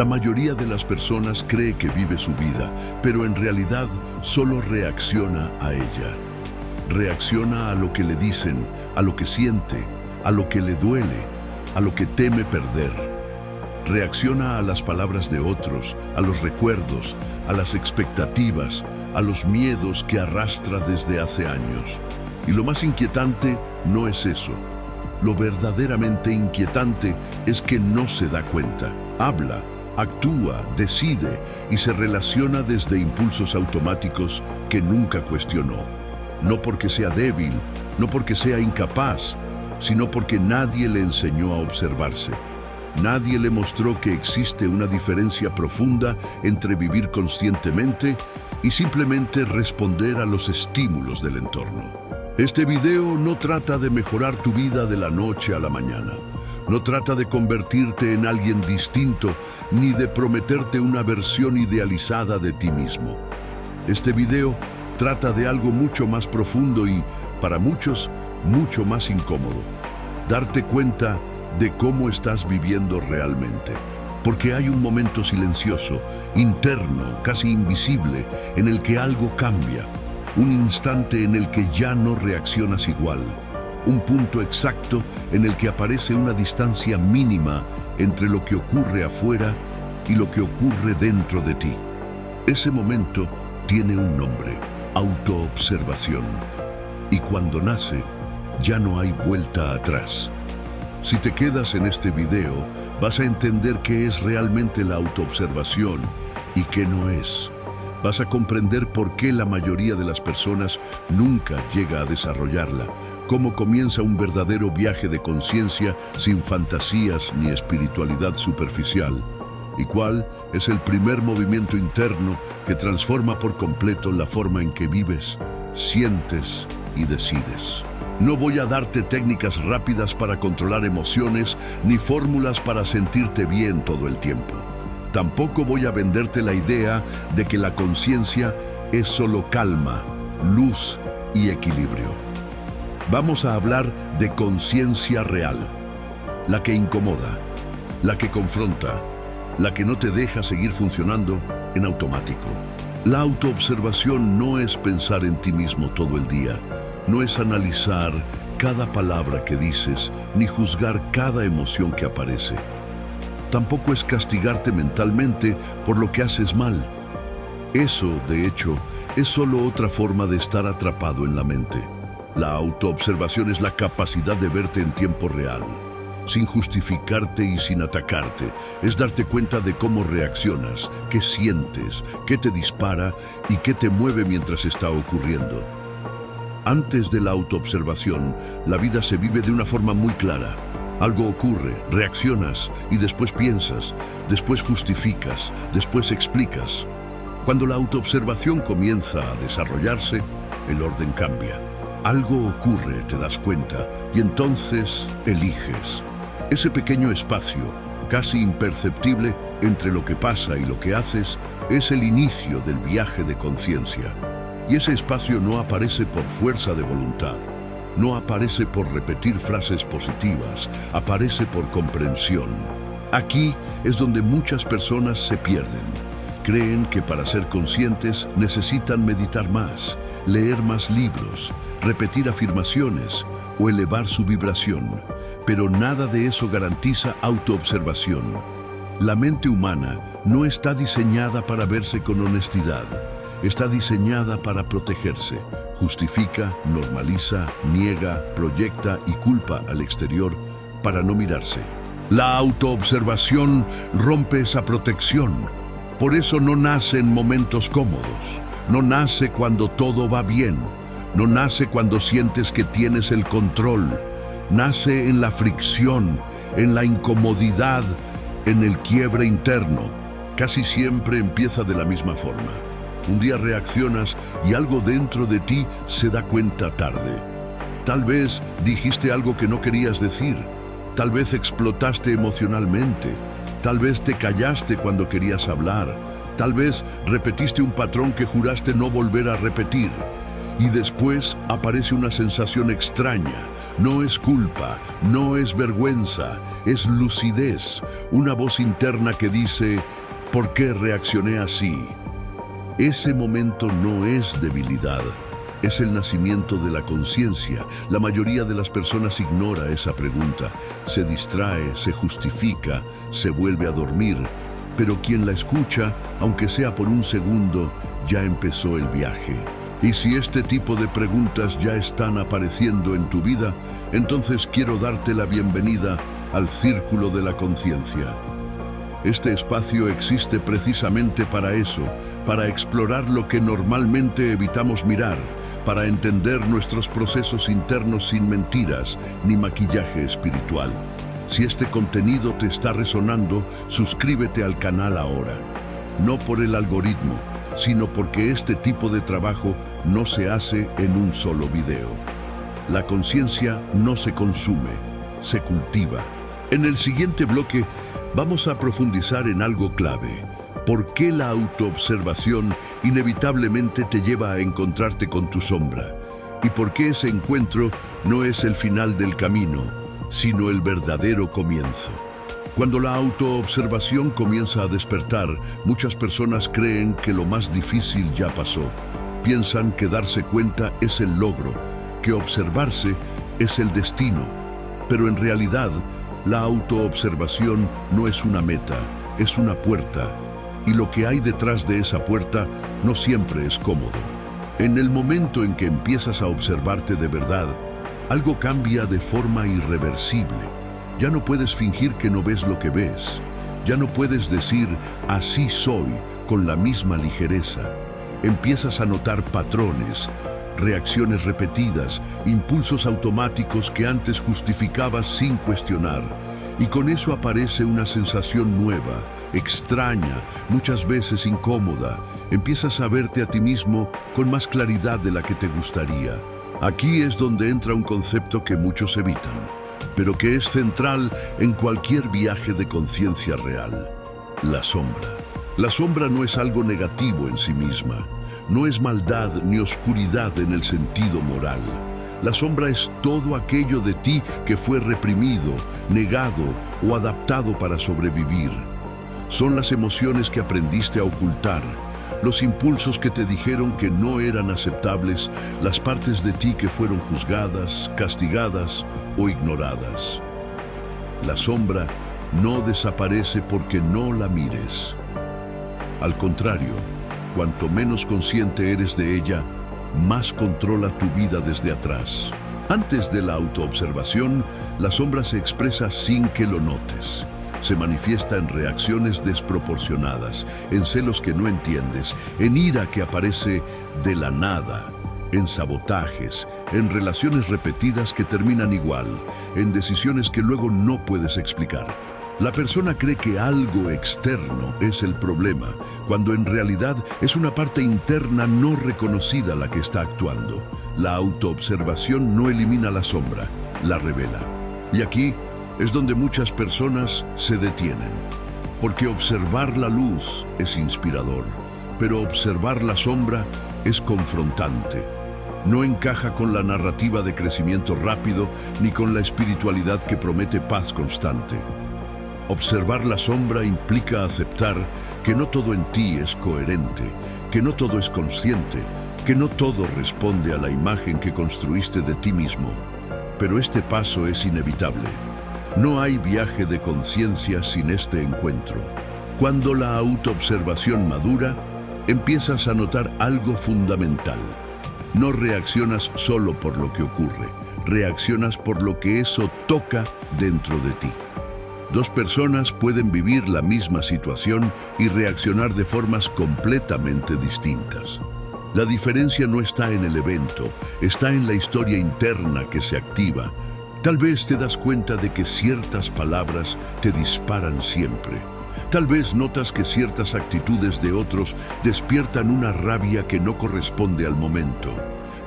La mayoría de las personas cree que vive su vida, pero en realidad solo reacciona a ella. Reacciona a lo que le dicen, a lo que siente, a lo que le duele, a lo que teme perder. Reacciona a las palabras de otros, a los recuerdos, a las expectativas, a los miedos que arrastra desde hace años. Y lo más inquietante no es eso. Lo verdaderamente inquietante es que no se da cuenta. Habla, actúa, decide y se relaciona desde impulsos automáticos que nunca cuestionó. No porque sea débil, no porque sea incapaz, sino porque nadie le enseñó a observarse. Nadie le mostró que existe una diferencia profunda entre vivir conscientemente y simplemente responder a los estímulos del entorno. Este video no trata de mejorar tu vida de la noche a la mañana. No trata de convertirte en alguien distinto, ni de prometerte una versión idealizada de ti mismo. Este video trata de algo mucho más profundo y, para muchos, mucho más incómodo. Darte cuenta de cómo estás viviendo realmente. Porque hay un momento silencioso, interno, casi invisible, en el que algo cambia. Un instante en el que ya no reaccionas igual. Un punto exacto en el que aparece una distancia mínima entre lo que ocurre afuera y lo que ocurre dentro de ti. Ese momento tiene un nombre: autoobservación. Y cuando nace, ya no hay vuelta atrás. Si te quedas en este video, vas a entender qué es realmente la autoobservación y qué no es. Vas a comprender por qué la mayoría de las personas nunca llega a desarrollarla, cómo comienza un verdadero viaje de conciencia sin fantasías ni espiritualidad superficial, y cuál es el primer movimiento interno que transforma por completo la forma en que vives, sientes y decides. No voy a darte técnicas rápidas para controlar emociones ni fórmulas para sentirte bien todo el tiempo. Tampoco voy a venderte la idea de que la conciencia es solo calma, luz y equilibrio. Vamos a hablar de conciencia real, la que incomoda, la que confronta, la que no te deja seguir funcionando en automático. La autoobservación no es pensar en ti mismo todo el día, no es analizar cada palabra que dices, ni juzgar cada emoción que aparece. Tampoco es castigarte mentalmente por lo que haces mal. Eso, de hecho, es solo otra forma de estar atrapado en la mente. La autoobservación es la capacidad de verte en tiempo real, sin justificarte y sin atacarte. Es darte cuenta de cómo reaccionas, qué sientes, qué te dispara y qué te mueve mientras está ocurriendo. Antes de la autoobservación, la vida se vive de una forma muy clara. Algo ocurre, reaccionas y después piensas, después justificas, después explicas. Cuando la autoobservación comienza a desarrollarse, el orden cambia. Algo ocurre, te das cuenta, y entonces eliges. Ese pequeño espacio, casi imperceptible, entre lo que pasa y lo que haces, es el inicio del viaje de conciencia. Y ese espacio no aparece por fuerza de voluntad. No aparece por repetir frases positivas, aparece por comprensión. Aquí es donde muchas personas se pierden. Creen que para ser conscientes necesitan meditar más, leer más libros, repetir afirmaciones o elevar su vibración. Pero nada de eso garantiza autoobservación. La mente humana no está diseñada para verse con honestidad. Está diseñada para protegerse. Justifica, normaliza, niega, proyecta y culpa al exterior para no mirarse. La autoobservación rompe esa protección. Por eso no nace en momentos cómodos. No nace cuando todo va bien. No nace cuando sientes que tienes el control. Nace en la fricción, en la incomodidad, en el quiebre interno. Casi siempre empieza de la misma forma. Un día reaccionas y algo dentro de ti se da cuenta tarde. Tal vez dijiste algo que no querías decir. Tal vez explotaste emocionalmente. Tal vez te callaste cuando querías hablar. Tal vez repetiste un patrón que juraste no volver a repetir. Y después aparece una sensación extraña. No es culpa, no es vergüenza, es lucidez, una voz interna que dice, ¿por qué reaccioné así? Ese momento no es debilidad, es el nacimiento de la conciencia. La mayoría de las personas ignora esa pregunta, se distrae, se justifica, se vuelve a dormir, pero quien la escucha, aunque sea por un segundo, ya empezó el viaje. Y si este tipo de preguntas ya están apareciendo en tu vida, entonces quiero darte la bienvenida al Círculo de la Conciencia. Este espacio existe precisamente para eso, para explorar lo que normalmente evitamos mirar, para entender nuestros procesos internos sin mentiras ni maquillaje espiritual. Si este contenido te está resonando, suscríbete al canal ahora. No por el algoritmo, sino porque este tipo de trabajo no se hace en un solo video. La conciencia no se consume, se cultiva. En el siguiente bloque vamos a profundizar en algo clave. ¿Por qué la autoobservación inevitablemente te lleva a encontrarte con tu sombra? ¿Y por qué ese encuentro no es el final del camino, sino el verdadero comienzo? Cuando la autoobservación comienza a despertar, muchas personas creen que lo más difícil ya pasó. Piensan que darse cuenta es el logro, que observarse es el destino. Pero en realidad, la autoobservación no es una meta, es una puerta. Y lo que hay detrás de esa puerta no siempre es cómodo. En el momento en que empiezas a observarte de verdad, algo cambia de forma irreversible. Ya no puedes fingir que no ves lo que ves. Ya no puedes decir, así soy, con la misma ligereza. Empiezas a notar patrones, reacciones repetidas, impulsos automáticos que antes justificabas sin cuestionar. Y con eso aparece una sensación nueva, extraña, muchas veces incómoda. Empiezas a verte a ti mismo con más claridad de la que te gustaría. Aquí es donde entra un concepto que muchos evitan, pero que es central en cualquier viaje de conciencia real: la sombra. La sombra no es algo negativo en sí misma, no es maldad ni oscuridad en el sentido moral. La sombra es todo aquello de ti que fue reprimido, negado o adaptado para sobrevivir. Son las emociones que aprendiste a ocultar, los impulsos que te dijeron que no eran aceptables, las partes de ti que fueron juzgadas, castigadas o ignoradas. La sombra no desaparece porque no la mires. Al contrario, cuanto menos consciente eres de ella, más controla tu vida desde atrás. Antes de la autoobservación, la sombra se expresa sin que lo notes. Se manifiesta en reacciones desproporcionadas, en celos que no entiendes, en ira que aparece de la nada, en sabotajes, en relaciones repetidas que terminan igual, en decisiones que luego no puedes explicar. La persona cree que algo externo es el problema, cuando en realidad es una parte interna no reconocida la que está actuando. La autoobservación no elimina la sombra, la revela. Y aquí es donde muchas personas se detienen, porque observar la luz es inspirador, pero observar la sombra es confrontante. No encaja con la narrativa de crecimiento rápido ni con la espiritualidad que promete paz constante. Observar la sombra implica aceptar que no todo en ti es coherente, que no todo es consciente, que no todo responde a la imagen que construiste de ti mismo. Pero este paso es inevitable. No hay viaje de conciencia sin este encuentro. Cuando la autoobservación madura, empiezas a notar algo fundamental. No reaccionas solo por lo que ocurre, reaccionas por lo que eso toca dentro de ti. Dos personas pueden vivir la misma situación y reaccionar de formas completamente distintas. La diferencia no está en el evento, está en la historia interna que se activa. Tal vez te das cuenta de que ciertas palabras te disparan siempre. Tal vez notas que ciertas actitudes de otros despiertan una rabia que no corresponde al momento.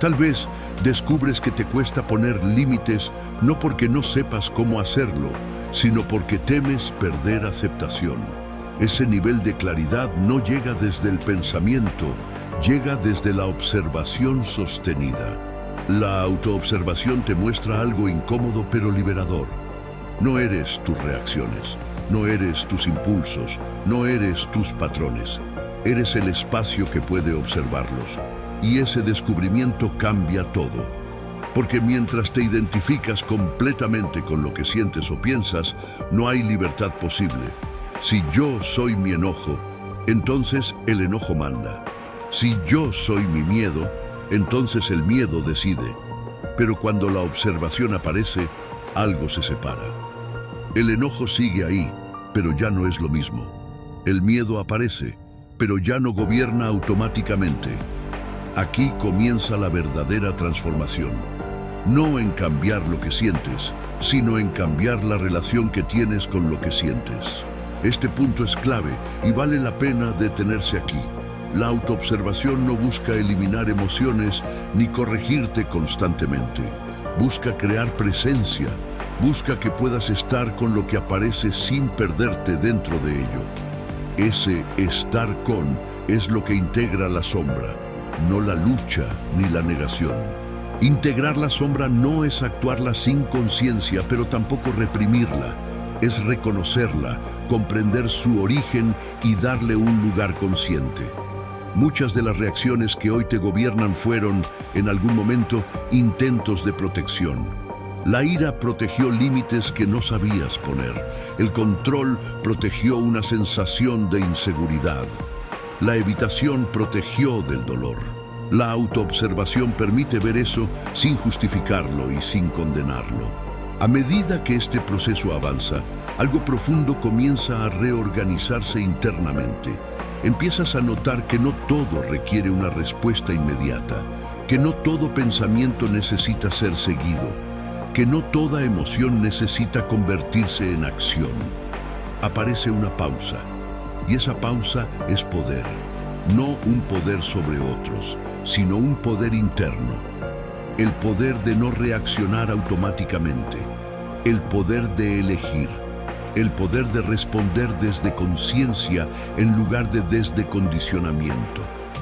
Tal vez descubres que te cuesta poner límites no porque no sepas cómo hacerlo, sino porque temes perder aceptación. Ese nivel de claridad no llega desde el pensamiento, llega desde la observación sostenida. La autoobservación te muestra algo incómodo pero liberador. No eres tus reacciones, no eres tus impulsos, no eres tus patrones. Eres el espacio que puede observarlos. Y ese descubrimiento cambia todo. Porque mientras te identificas completamente con lo que sientes o piensas, no hay libertad posible. Si yo soy mi enojo, entonces el enojo manda. Si yo soy mi miedo, entonces el miedo decide. Pero cuando la observación aparece, algo se separa. El enojo sigue ahí, pero ya no es lo mismo. El miedo aparece, pero ya no gobierna automáticamente. Aquí comienza la verdadera transformación. No en cambiar lo que sientes, sino en cambiar la relación que tienes con lo que sientes. Este punto es clave y vale la pena detenerse aquí. La autoobservación no busca eliminar emociones ni corregirte constantemente. Busca crear presencia. Busca que puedas estar con lo que aparece sin perderte dentro de ello. Ese estar con es lo que integra la sombra, no la lucha ni la negación. Integrar la sombra no es actuarla sin conciencia, pero tampoco reprimirla. Es reconocerla, comprender su origen y darle un lugar consciente. Muchas de las reacciones que hoy te gobiernan fueron, en algún momento, intentos de protección. La ira protegió límites que no sabías poner. El control protegió una sensación de inseguridad. La evitación protegió del dolor. La autoobservación permite ver eso sin justificarlo y sin condenarlo. A medida que este proceso avanza, algo profundo comienza a reorganizarse internamente. Empiezas a notar que no todo requiere una respuesta inmediata, que no todo pensamiento necesita ser seguido, que no toda emoción necesita convertirse en acción. Aparece una pausa, y esa pausa es poder. No un poder sobre otros, sino un poder interno. El poder de no reaccionar automáticamente. El poder de elegir. El poder de responder desde conciencia en lugar de desde condicionamiento.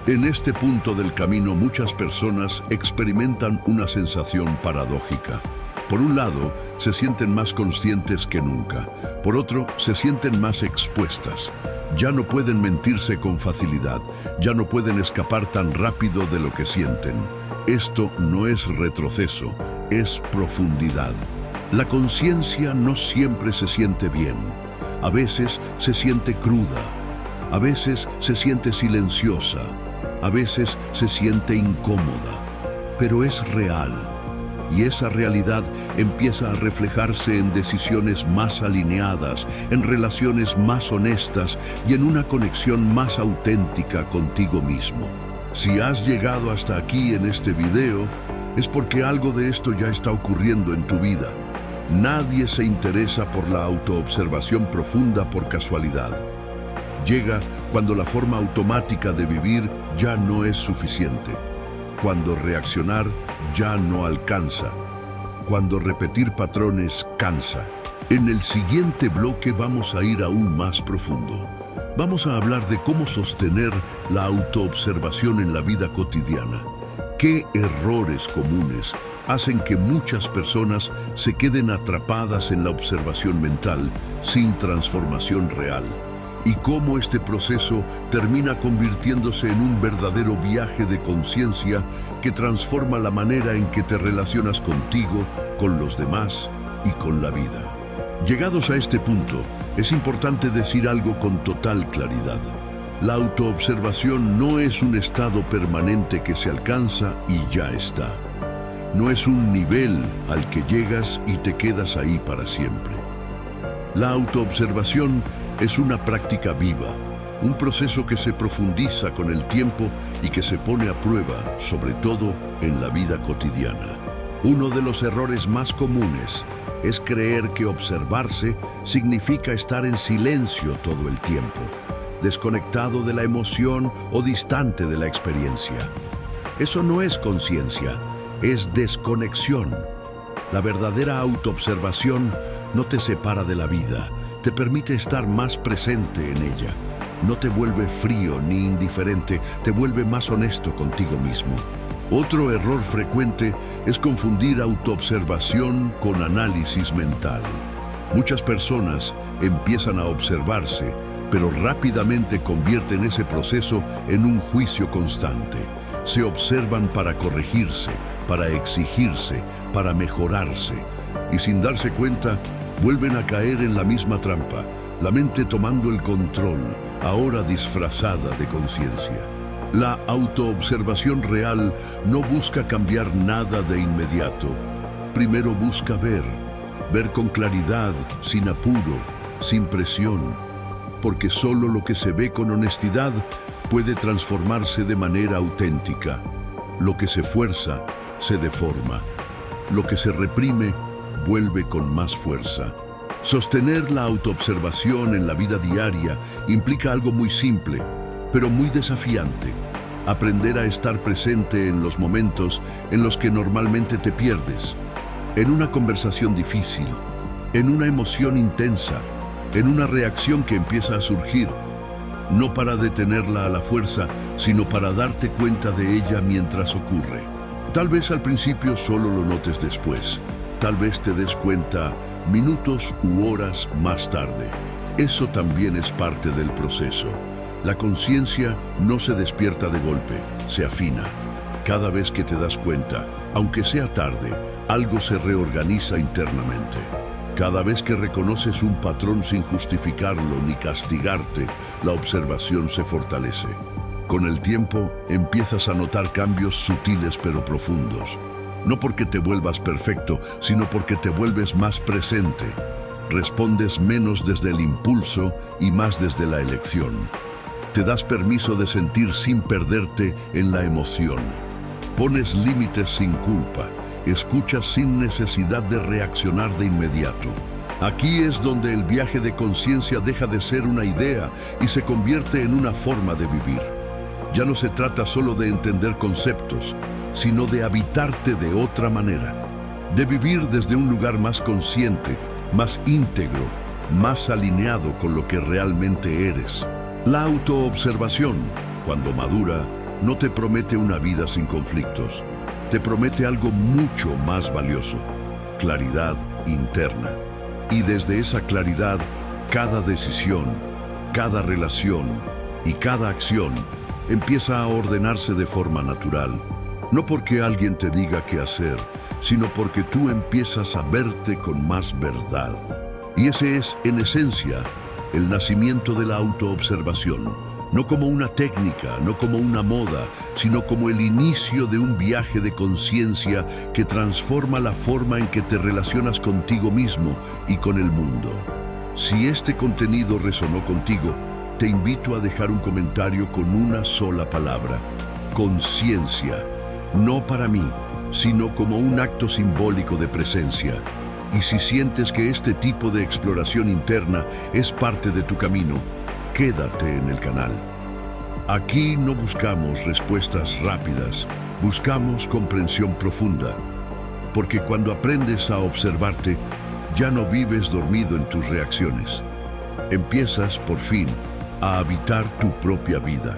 En este punto del camino muchas personas experimentan una sensación paradójica. Por un lado, se sienten más conscientes que nunca. Por otro, se sienten más expuestas. Ya no pueden mentirse con facilidad. Ya no pueden escapar tan rápido de lo que sienten. Esto no es retroceso, es profundidad. La conciencia no siempre se siente bien. A veces se siente cruda. A veces se siente silenciosa. A veces se siente incómoda. Pero es real. Y esa realidad empieza a reflejarse en decisiones más alineadas, en relaciones más honestas y en una conexión más auténtica contigo mismo. Si has llegado hasta aquí en este video, es porque algo de esto ya está ocurriendo en tu vida. Nadie se interesa por la autoobservación profunda por casualidad. Llega cuando la forma automática de vivir ya no es suficiente. Cuando reaccionar ya no alcanza. Cuando repetir patrones cansa. En el siguiente bloque vamos a ir aún más profundo. Vamos a hablar de cómo sostener la autoobservación en la vida cotidiana. ¿Qué errores comunes hacen que muchas personas se queden atrapadas en la observación mental sin transformación real? Y cómo este proceso termina convirtiéndose en un verdadero viaje de conciencia que transforma la manera en que te relacionas contigo, con los demás y con la vida. Llegados a este punto, es importante decir algo con total claridad. La autoobservación no es un estado permanente que se alcanza y ya está. No es un nivel al que llegas y te quedas ahí para siempre. La autoobservación es una práctica viva, un proceso que se profundiza con el tiempo y que se pone a prueba, sobre todo en la vida cotidiana. Uno de los errores más comunes es creer que observarse significa estar en silencio todo el tiempo, desconectado de la emoción o distante de la experiencia. Eso no es conciencia, es desconexión. La verdadera autoobservación no te separa de la vida, te permite estar más presente en ella. No te vuelve frío ni indiferente, te vuelve más honesto contigo mismo. Otro error frecuente es confundir autoobservación con análisis mental. Muchas personas empiezan a observarse, pero rápidamente convierten ese proceso en un juicio constante. Se observan para corregirse, para exigirse, para mejorarse. Y sin darse cuenta, vuelven a caer en la misma trampa, la mente tomando el control, ahora disfrazada de conciencia. La autoobservación real no busca cambiar nada de inmediato. Primero busca ver con claridad, sin apuro, sin presión, porque solo lo que se ve con honestidad puede transformarse de manera auténtica. Lo que se fuerza, se deforma. Lo que se reprime, vuelve con más fuerza. Sostener la autoobservación en la vida diaria implica algo muy simple, pero muy desafiante. Aprender a estar presente en los momentos en los que normalmente te pierdes. En una conversación difícil, en una emoción intensa, en una reacción que empieza a surgir, no para detenerla a la fuerza, sino para darte cuenta de ella mientras ocurre. Tal vez al principio solo lo notes después, tal vez te des cuenta minutos u horas más tarde. Eso también es parte del proceso. La conciencia no se despierta de golpe, se afina. Cada vez que te das cuenta, aunque sea tarde, algo se reorganiza internamente. Cada vez que reconoces un patrón sin justificarlo ni castigarte, la observación se fortalece. Con el tiempo, empiezas a notar cambios sutiles pero profundos. No porque te vuelvas perfecto, sino porque te vuelves más presente. Respondes menos desde el impulso y más desde la elección. Te das permiso de sentir sin perderte en la emoción. Pones límites sin culpa. Escuchas sin necesidad de reaccionar de inmediato. Aquí es donde el viaje de conciencia deja de ser una idea y se convierte en una forma de vivir. Ya no se trata solo de entender conceptos, sino de habitarte de otra manera, de vivir desde un lugar más consciente, más íntegro, más alineado con lo que realmente eres. La autoobservación, cuando madura, no te promete una vida sin conflictos. Te promete algo mucho más valioso: claridad interna. Y desde esa claridad, cada decisión, cada relación y cada acción empieza a ordenarse de forma natural. No porque alguien te diga qué hacer, sino porque tú empiezas a verte con más verdad. Y ese es, en esencia, el nacimiento de la autoobservación. No como una técnica, no como una moda, sino como el inicio de un viaje de conciencia que transforma la forma en que te relacionas contigo mismo y con el mundo. Si este contenido resonó contigo, te invito a dejar un comentario con una sola palabra: conciencia. No para mí, sino como un acto simbólico de presencia. Y si sientes que este tipo de exploración interna es parte de tu camino, quédate en el canal. Aquí no buscamos respuestas rápidas, buscamos comprensión profunda. Porque cuando aprendes a observarte, ya no vives dormido en tus reacciones. Empiezas, por fin, a habitar tu propia vida.